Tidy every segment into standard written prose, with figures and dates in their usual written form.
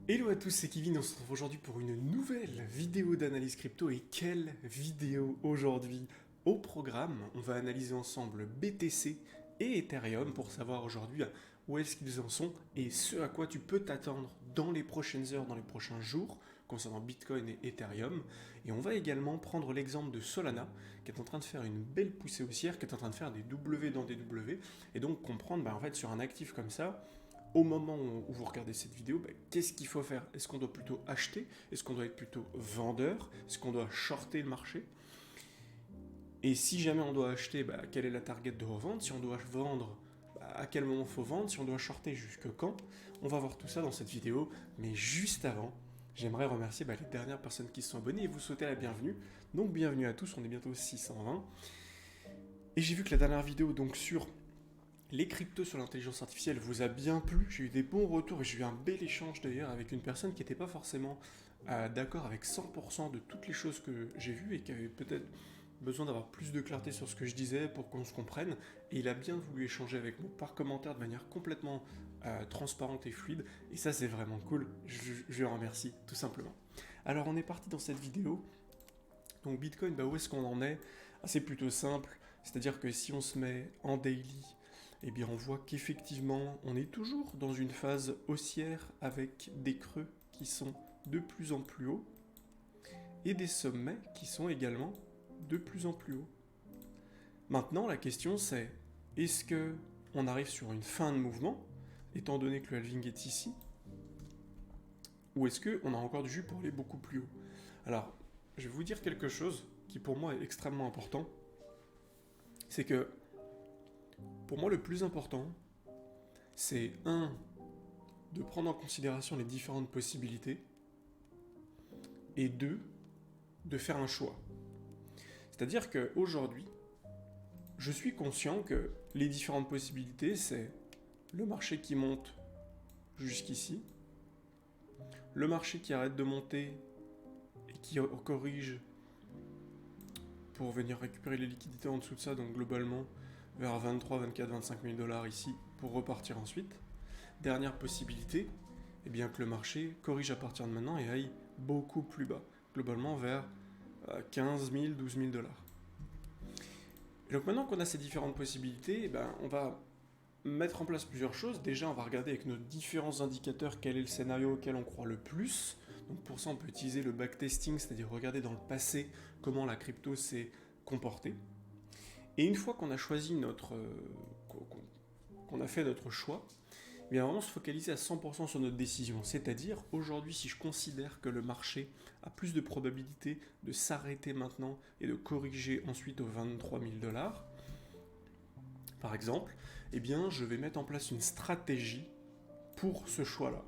Hello à tous, c'est Kevin, on se retrouve aujourd'hui pour une nouvelle vidéo d'analyse crypto. Et quelle vidéo aujourd'hui! Au programme, on va analyser ensemble BTC et Ethereum pour savoir aujourd'hui où est-ce qu'ils en sont et ce à quoi tu peux t'attendre dans les prochaines heures, dans les prochains jours concernant Bitcoin et Ethereum. Et on va également prendre l'exemple de Solana qui est en train de faire une belle poussée haussière, qui est en train de faire des W dans des W et donc comprendre en fait sur un actif comme ça au moment où vous regardez cette vidéo, qu'est-ce qu'il faut faire? Est-ce qu'on doit plutôt acheter? Est-ce qu'on doit être plutôt vendeur? Est-ce qu'on doit shorter le marché? Et si jamais on doit acheter, quelle est la target de revente? Si on doit vendre, à quel moment il faut vendre? Si on doit shorter, jusque quand? On va voir tout ça dans cette vidéo, mais juste avant, j'aimerais remercier les dernières personnes qui se sont abonnées et vous souhaiter la bienvenue. Donc bienvenue à tous, on est bientôt 620. Et j'ai vu que la dernière vidéo donc sur les cryptos sur l'intelligence artificielle vous a bien plu, j'ai eu des bons retours et j'ai eu un bel échange d'ailleurs avec une personne qui n'était pas forcément d'accord avec 100% de toutes les choses que j'ai vues et qui avait peut-être besoin d'avoir plus de clarté sur ce que je disais pour qu'on se comprenne. Et il a bien voulu échanger avec moi par commentaire de manière complètement transparente et fluide. Et ça c'est vraiment cool, je le remercie tout simplement. Alors on est parti dans cette vidéo. Donc Bitcoin, où est-ce qu'on en est? C'est plutôt simple, c'est-à-dire que si on se met en daily, eh bien on voit qu'effectivement on est toujours dans une phase haussière avec des creux qui sont de plus en plus hauts et des sommets qui sont également de plus en plus hauts. Maintenant la question c'est, est-ce que on arrive sur une fin de mouvement, étant donné que le halving est ici, ou est-ce qu'on a encore du jus pour aller beaucoup plus haut? Alors, je vais vous dire quelque chose qui pour moi est extrêmement important, c'est que pour moi le plus important, c'est de prendre en considération les différentes possibilités, et deux, de faire un choix. C'est-à-dire qu'aujourd'hui, je suis conscient que les différentes possibilités, c'est le marché qui monte jusqu'ici, le marché qui arrête de monter et qui corrige pour venir récupérer les liquidités en dessous de ça, donc globalement vers 23, 24, 25 000 dollars ici pour repartir ensuite. Dernière possibilité, eh bien que le marché corrige à partir de maintenant et aille beaucoup plus bas, globalement vers 15 000, 12 000 dollars. Et donc maintenant qu'on a ces différentes possibilités, on va mettre en place plusieurs choses. Déjà, on va regarder avec nos différents indicateurs quel est le scénario auquel on croit le plus. Donc pour ça, on peut utiliser le backtesting, c'est-à-dire regarder dans le passé comment la crypto s'est comportée. Et une fois qu'on a choisi qu'on a fait notre choix, eh bien vraiment se focaliser à 100% sur notre décision. C'est-à-dire, aujourd'hui, si je considère que le marché a plus de probabilité de s'arrêter maintenant et de corriger ensuite aux 23 000 dollars, par exemple, eh bien, je vais mettre en place une stratégie pour ce choix-là.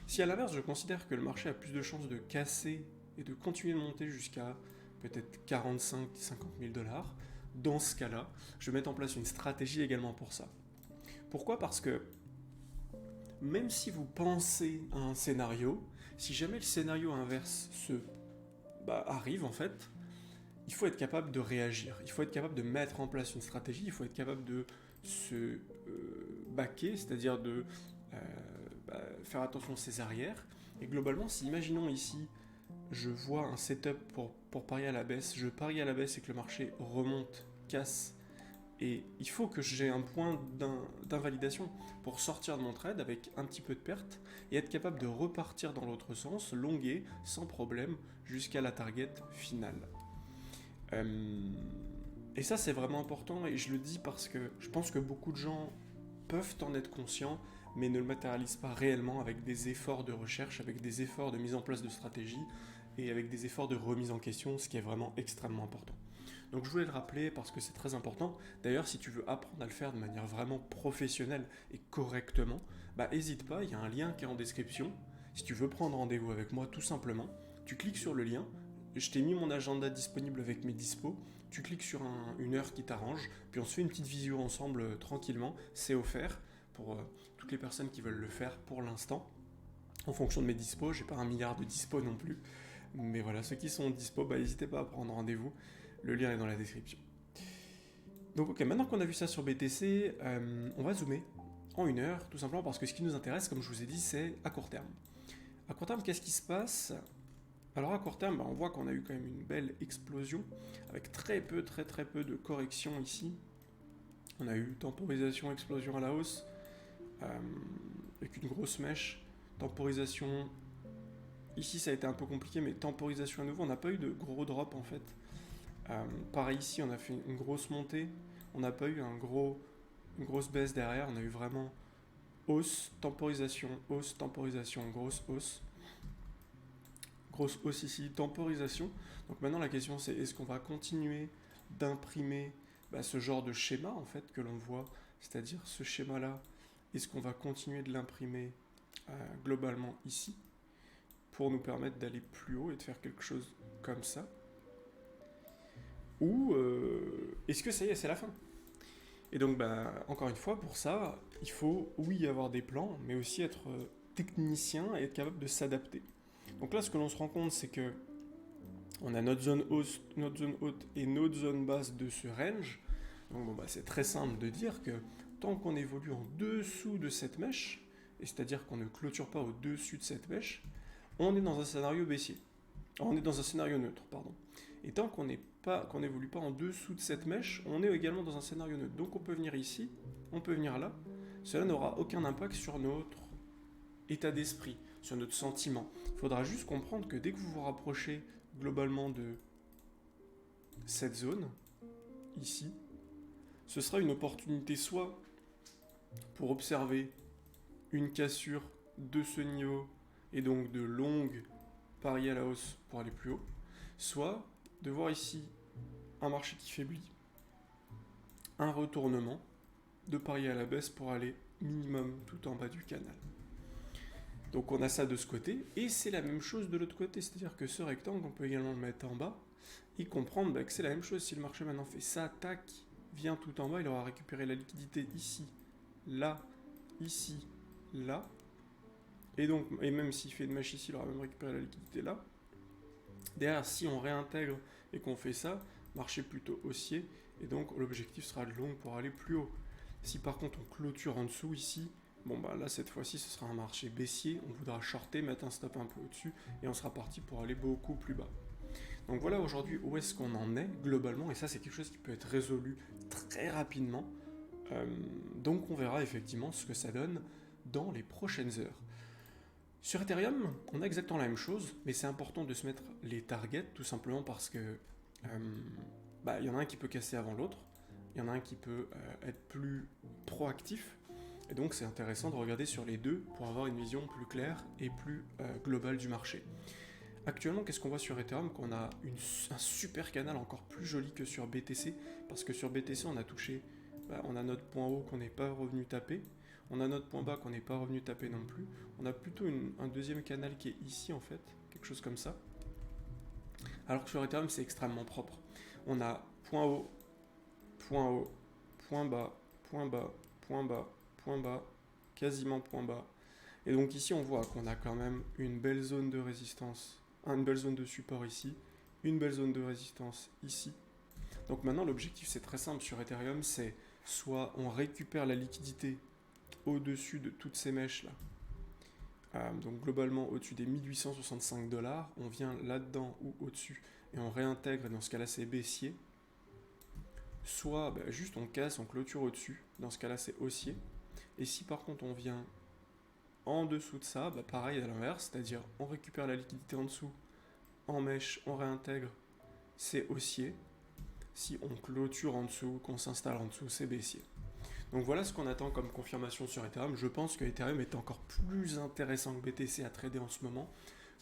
Si à l'inverse, je considère que le marché a plus de chances de casser et de continuer de monter jusqu'à peut-être 45 50 000 dollars, dans ce cas-là, je vais mettre en place une stratégie également pour ça. Pourquoi? Parce que même si vous pensez à un scénario, si jamais le scénario inverse arrive en fait, il faut être capable de réagir, il faut être capable de mettre en place une stratégie, il faut être capable de se baquer, c'est-à-dire de faire attention à ses arrières. Et globalement, si imaginons ici, je vois un setup pour parier à la baisse, je parie à la baisse et que le marché remonte, casse, et il faut que j'ai un point d'invalidation pour sortir de mon trade avec un petit peu de perte et être capable de repartir dans l'autre sens, longuer, sans problème, jusqu'à la target finale. Et ça c'est vraiment important et je le dis parce que je pense que beaucoup de gens peuvent en être conscients mais ne le matérialisent pas réellement avec des efforts de recherche, avec des efforts de mise en place de stratégie et avec des efforts de remise en question, ce qui est vraiment extrêmement important. Donc je voulais le rappeler parce que c'est très important. D'ailleurs, si tu veux apprendre à le faire de manière vraiment professionnelle et correctement, n'hésite pas, il y a un lien qui est en description. Si tu veux prendre rendez-vous avec moi, tout simplement, tu cliques sur le lien. Je t'ai mis mon agenda disponible avec mes dispos. Tu cliques sur une heure qui t'arrange, puis on se fait une petite visio ensemble tranquillement. C'est offert pour toutes les personnes qui veulent le faire pour l'instant. En fonction de mes dispos, j'ai pas un milliard de dispos non plus. Mais voilà, ceux qui sont dispo, n'hésitez pas à prendre rendez-vous. Le lien est dans la description. Donc ok, maintenant qu'on a vu ça sur BTC, on va zoomer en une heure, tout simplement parce que ce qui nous intéresse, comme je vous ai dit, c'est à court terme. À court terme, qu'est-ce qui se passe? Alors à court terme, on voit qu'on a eu quand même une belle explosion, avec très peu de corrections ici. On a eu temporisation, explosion à la hausse, avec une grosse mèche, temporisation. Ici ça a été un peu compliqué, mais temporisation à nouveau, on n'a pas eu de gros drop en fait. Pareil ici, on a fait une grosse montée, on n'a pas eu une grosse baisse derrière, on a eu vraiment hausse, temporisation, grosse hausse. Grosse hausse ici, temporisation. Donc maintenant la question c'est est-ce qu'on va continuer d'imprimer ce genre de schéma en fait que l'on voit, c'est-à-dire ce schéma là, est-ce qu'on va continuer de l'imprimer globalement ici pour nous permettre d'aller plus haut et de faire quelque chose comme ça, ou est-ce que ça y est, c'est la fin? Et donc encore une fois, pour ça, il faut oui avoir des plans, mais aussi être technicien et être capable de s'adapter. Donc là, ce que l'on se rend compte, c'est que on a notre zone haute et notre zone basse de ce range. Donc c'est très simple de dire que tant qu'on évolue en dessous de cette mèche, et c'est-à-dire qu'on ne clôture pas au-dessus de cette mèche, on est dans un scénario baissier. On est dans un scénario neutre, pardon. Et tant qu'on n'évolue pas en dessous de cette mèche, on est également dans un scénario neutre. Donc on peut venir ici, on peut venir là. Cela n'aura aucun impact sur notre état d'esprit, sur notre sentiment. Il faudra juste comprendre que dès que vous vous rapprochez globalement de cette zone, ici, ce sera une opportunité soit pour observer une cassure de ce niveau et donc de longues parier à la hausse pour aller plus haut, soit de voir ici un marché qui faiblit, un retournement, de parier à la baisse pour aller minimum tout en bas du canal. Donc on a ça de ce côté, et c'est la même chose de l'autre côté, c'est-à-dire que ce rectangle, on peut également le mettre en bas, et comprendre que c'est la même chose. Si le marché maintenant fait ça, tac, vient tout en bas, il aura récupéré la liquidité ici, là, et donc, et même s'il fait une mèche ici, il aura même récupéré la liquidité là. Derrière, si on réintègre et qu'on fait ça, marché plutôt haussier, et donc l'objectif sera de long pour aller plus haut. Si par contre on clôture en dessous ici, là cette fois-ci ce sera un marché baissier, on voudra shorter, mettre un stop un peu au-dessus, et on sera parti pour aller beaucoup plus bas. Donc voilà aujourd'hui où est-ce qu'on en est globalement, et ça c'est quelque chose qui peut être résolu très rapidement. Donc on verra effectivement ce que ça donne dans les prochaines heures. Sur Ethereum, on a exactement la même chose, mais c'est important de se mettre les targets, tout simplement parce que y en a un qui peut casser avant l'autre, il y en a un qui peut être plus proactif, et donc c'est intéressant de regarder sur les deux pour avoir une vision plus claire et plus globale du marché. Actuellement, qu'est-ce qu'on voit sur Ethereum? Qu'on a un super canal encore plus joli que sur BTC, parce que sur BTC on a touché, on a notre point haut qu'on n'est pas revenu taper, on a notre point bas qu'on n'est pas revenu taper non plus. On a plutôt un deuxième canal qui est ici en fait, quelque chose comme ça. Alors que sur Ethereum c'est extrêmement propre. On a point haut, point bas, point bas, point bas, point bas, quasiment point bas. Et donc ici on voit qu'on a quand même une belle zone de résistance, une belle zone de support ici, une belle zone de résistance ici. Donc maintenant l'objectif c'est très simple sur Ethereum, c'est soit on récupère la liquidité au-dessus de toutes ces mèches là, donc globalement au-dessus des 1865 $, on vient là-dedans ou au-dessus et on réintègre, et dans ce cas-là c'est baissier, soit juste on casse, on clôture au-dessus, dans ce cas-là c'est haussier, et si par contre on vient en dessous de ça, pareil à l'inverse, c'est-à-dire on récupère la liquidité en dessous, en mèche, on réintègre, c'est haussier, si on clôture en dessous, qu'on s'installe en dessous, c'est baissier. Donc voilà ce qu'on attend comme confirmation sur Ethereum. Je pense que Ethereum est encore plus intéressant que BTC à trader en ce moment,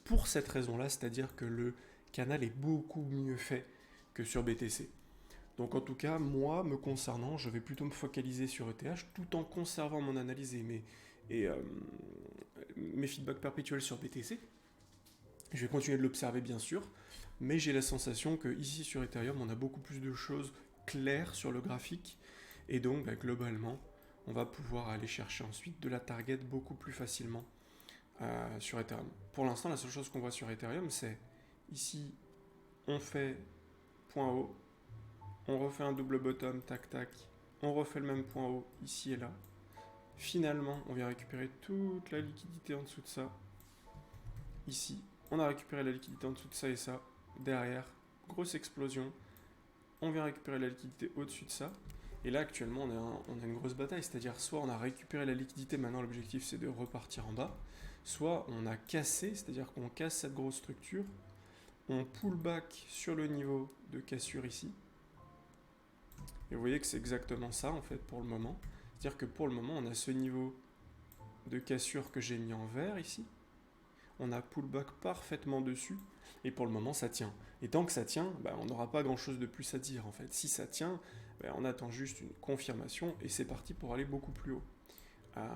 pour cette raison-là, c'est-à-dire que le canal est beaucoup mieux fait que sur BTC. Donc en tout cas, moi, me concernant, je vais plutôt me focaliser sur ETH, tout en conservant mon analyse et mes feedbacks perpétuels sur BTC. Je vais continuer de l'observer bien sûr, mais j'ai la sensation que ici sur Ethereum, on a beaucoup plus de choses claires sur le graphique, et donc globalement, on va pouvoir aller chercher ensuite de la target beaucoup plus facilement sur Ethereum. Pour l'instant, la seule chose qu'on voit sur Ethereum, c'est ici, on fait point haut, on refait un double bottom, tac tac, on refait le même point haut ici et là. Finalement, on vient récupérer toute la liquidité en dessous de ça. ici, on a récupéré la liquidité en dessous de ça et ça, derrière, grosse explosion, on vient récupérer la liquidité au-dessus de ça, et là actuellement on a une grosse bataille, c'est-à-dire soit on a récupéré la liquidité, maintenant l'objectif c'est de repartir en bas, soit on a cassé, c'est-à-dire qu'on casse cette grosse structure, on pull back sur le niveau de cassure ici, et vous voyez que c'est exactement ça en fait pour le moment, c'est-à-dire que pour le moment on a ce niveau de cassure que j'ai mis en vert ici, on a pullback parfaitement dessus, et pour le moment ça tient. Et tant que ça tient, on n'aura pas grand chose de plus à dire en fait. Si ça tient, on attend juste une confirmation, et c'est parti pour aller beaucoup plus haut.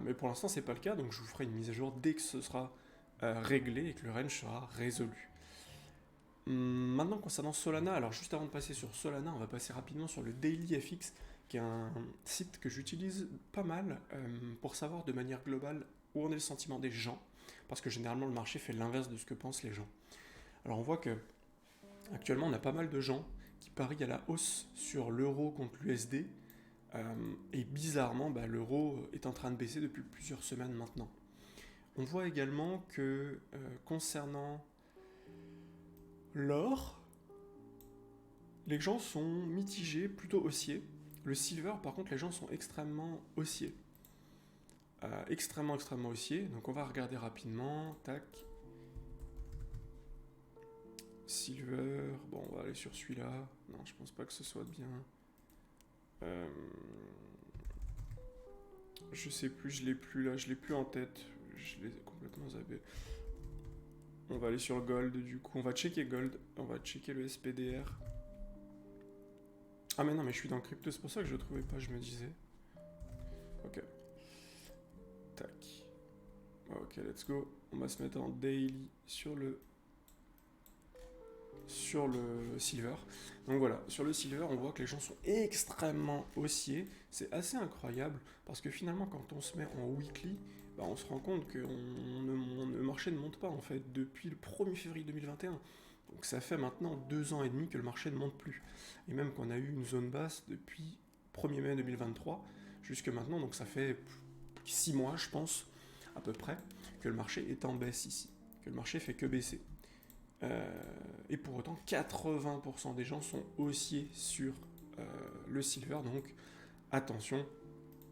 Mais pour l'instant c'est pas le cas, donc je vous ferai une mise à jour dès que ce sera réglé et que le range sera résolu. Maintenant concernant Solana, alors juste avant de passer sur Solana, on va passer rapidement sur le DailyFX, qui est un site que j'utilise pas mal pour savoir de manière globale où en est le sentiment des gens, parce que généralement le marché fait l'inverse de ce que pensent les gens. Alors on voit que actuellement on a pas mal de gens qui parient à la hausse sur l'euro contre l'USD, et bizarrement l'euro est en train de baisser depuis plusieurs semaines maintenant. On voit également que concernant l'or, les gens sont mitigés, plutôt haussiers. Le silver, par contre, les gens sont extrêmement haussiers. Extrêmement haussiers. Donc on va regarder rapidement. Tac. Silver. Bon, on va aller sur celui-là. Non, je pense pas que ce soit bien. Je sais plus, je l'ai plus là. Je l'ai plus en tête. Je l'ai complètement zappé. On va aller sur Gold, du coup. On va checker Gold. On va checker le SPDR. Ah mais non, mais je suis dans crypto, c'est pour ça que je le trouvais pas, je me disais. Ok. Tac. Ok, let's go. On va se mettre en daily sur le silver. Donc voilà, sur le silver, on voit que les gens sont extrêmement haussiers. C'est assez incroyable, parce que finalement, quand on se met en weekly, on se rend compte que le marché ne monte pas, en fait, depuis le 1er février 2021. Donc ça fait maintenant 2 ans et demi que le marché ne monte plus. Et même qu'on a eu une zone basse depuis 1er mai 2023 jusque maintenant, donc ça fait 6 mois, je pense, à peu près, que le marché est en baisse ici, que le marché fait que baisser. Et pour autant, 80% des gens sont haussiers sur le silver, donc attention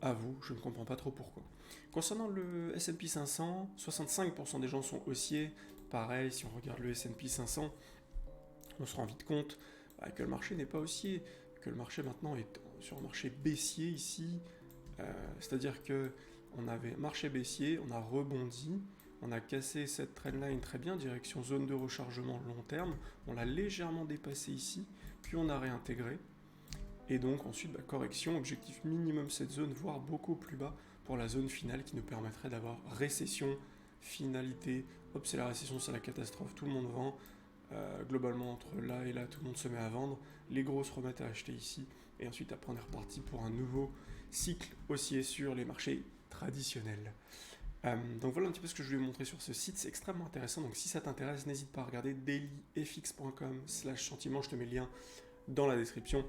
à vous, je ne comprends pas trop pourquoi. Concernant le S&P 500, 65% des gens sont haussiers. Pareil, si on regarde le S&P 500, on se rend vite compte que le marché n'est pas haussier, que le marché maintenant est sur un marché baissier ici, c'est-à-dire que on avait marché baissier, on a rebondi, on a cassé cette trendline très bien, direction zone de rechargement long terme, on l'a légèrement dépassé ici, puis on a réintégré, et donc ensuite correction, objectif minimum cette zone, voire beaucoup plus bas pour la zone finale qui nous permettrait d'avoir récession, finalité, hop c'est la récession, c'est la catastrophe, tout le monde vend, globalement entre là et là tout le monde se met à vendre, les gros se remettent à acheter ici, et ensuite après on est reparti pour un nouveau cycle haussier sur les marchés traditionnels. Donc voilà un petit peu ce que je voulais vous montrer sur ce site, c'est extrêmement intéressant, donc si ça t'intéresse, n'hésite pas à regarder dailyfx.com/sentiment, je te mets le lien dans la description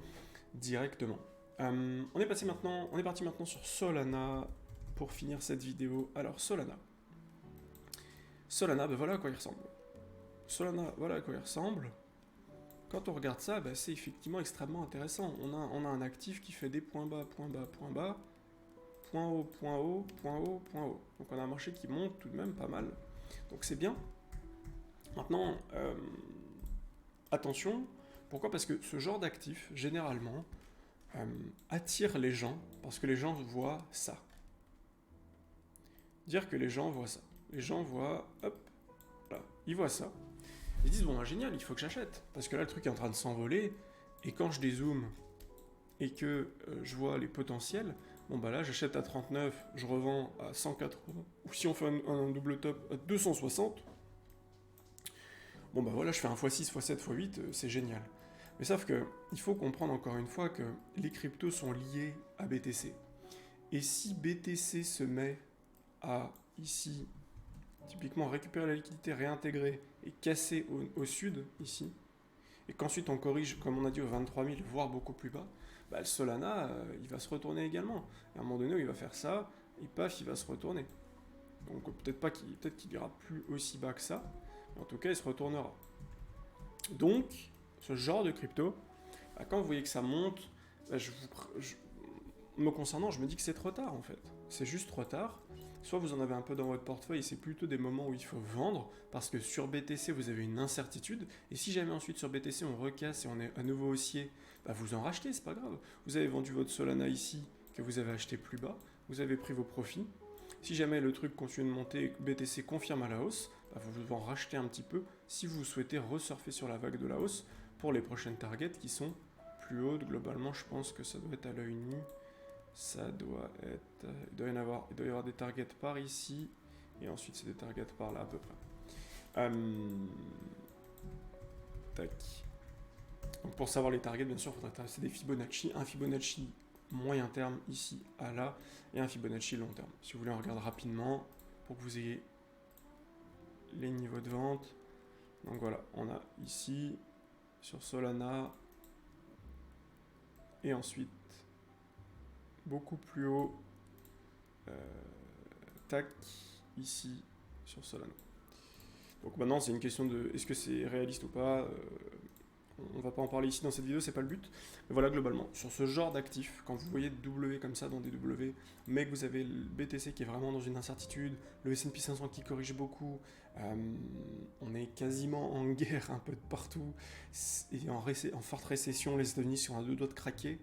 directement. On est parti maintenant sur Solana pour finir cette vidéo. Alors Solana, voilà à quoi il ressemble. Voilà à quoi il ressemble. Quand on regarde ça, c'est effectivement extrêmement intéressant. On a un actif qui fait des points bas, point haut, point haut, point haut, point haut. Donc on a un marché qui monte tout de même pas mal. Donc c'est bien. Maintenant, attention. Pourquoi ? Parce que ce genre d'actif, généralement, attire les gens, parce que les gens voient ça. Dire que les gens voient ça. Les gens voient, hop, là, ils voient ça. Ils disent, bon, génial, il faut que j'achète. Parce que là, le truc est en train de s'envoler. Et quand je dézoome et que je vois les potentiels, bon, là, j'achète à 39, je revends à 180. Ou si on fait un double top à 260, bon, voilà, je fais un x6, x7, x8, c'est génial. Mais sauf que il faut comprendre encore une fois que les cryptos sont liés à BTC. Et si BTC se met à, ici, typiquement récupérer la liquidité, réintégrer et casser au sud, ici, et qu'ensuite on corrige, comme on a dit, aux 23 000, voire beaucoup plus bas, le Solana, il va se retourner également. Et à un moment donné, il va faire ça, et paf, il va se retourner. Donc peut-être qu'il ira plus aussi bas que ça, En tout cas, il se retournera. Donc, ce genre de crypto, quand vous voyez que ça monte, me concernant, je me dis que c'est trop tard en fait. C'est juste trop tard. Soit vous en avez un peu dans votre portefeuille et c'est plutôt des moments où il faut vendre, parce que sur BTC vous avez une incertitude, et si jamais ensuite sur BTC on recasse et on est à nouveau haussier, vous en rachetez, c'est pas grave. Vous avez vendu votre Solana ici, que vous avez acheté plus bas, vous avez pris vos profits. Si jamais le truc continue de monter et que BTC confirme à la hausse, vous en rachetez un petit peu si vous souhaitez resurfer sur la vague de la hausse pour les prochaines targets qui sont plus hautes. Globalement, je pense que ça doit être à l'œil nu. Ça doit être... Il doit y avoir des targets par ici, et ensuite c'est des targets par là à peu près. Tac. Donc pour savoir les targets, bien sûr, il faudra intéresser des Fibonacci. Un Fibonacci moyen terme ici à là, et un Fibonacci long terme. Si vous voulez, on regarde rapidement pour que vous ayez les niveaux de vente. Donc voilà, on a ici, sur Solana, et ensuite beaucoup plus haut, tac, ici, sur Solana. Donc maintenant, c'est une question de est-ce que c'est réaliste ou pas. On va pas en parler ici dans cette vidéo, c'est pas le but. Mais voilà, globalement, sur ce genre d'actifs, quand vous voyez W comme ça dans des W, mais que vous avez le BTC qui est vraiment dans une incertitude, le S&P 500 qui corrige beaucoup, on est quasiment en guerre un peu de partout, et en forte récession, les États-Unis sont à deux doigts de craquer.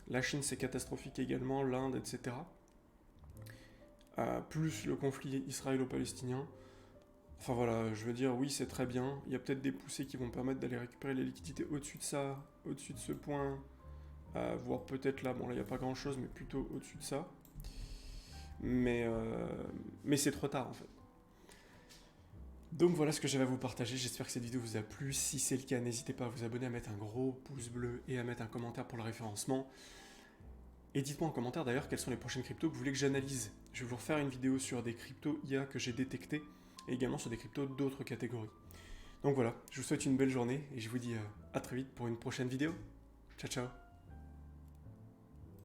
La Chine, c'est catastrophique également, l'Inde, etc. Plus le conflit israélo-palestinien. Enfin voilà, je veux dire, oui, c'est très bien. Il y a peut-être des poussées qui vont permettre d'aller récupérer les liquidités au-dessus de ça, au-dessus de ce point, voire peut-être là, bon là, il n'y a pas grand-chose, mais plutôt au-dessus de ça. Mais c'est trop tard, en fait. Donc voilà ce que j'avais à vous partager, j'espère que cette vidéo vous a plu. Si c'est le cas, n'hésitez pas à vous abonner, à mettre un gros pouce bleu et à mettre un commentaire pour le référencement. Et dites-moi en commentaire d'ailleurs quelles sont les prochaines cryptos que vous voulez que j'analyse. Je vais vous refaire une vidéo sur des cryptos IA que j'ai détectés, et également sur des cryptos d'autres catégories. Donc voilà, je vous souhaite une belle journée et je vous dis à très vite pour une prochaine vidéo. Ciao ciao.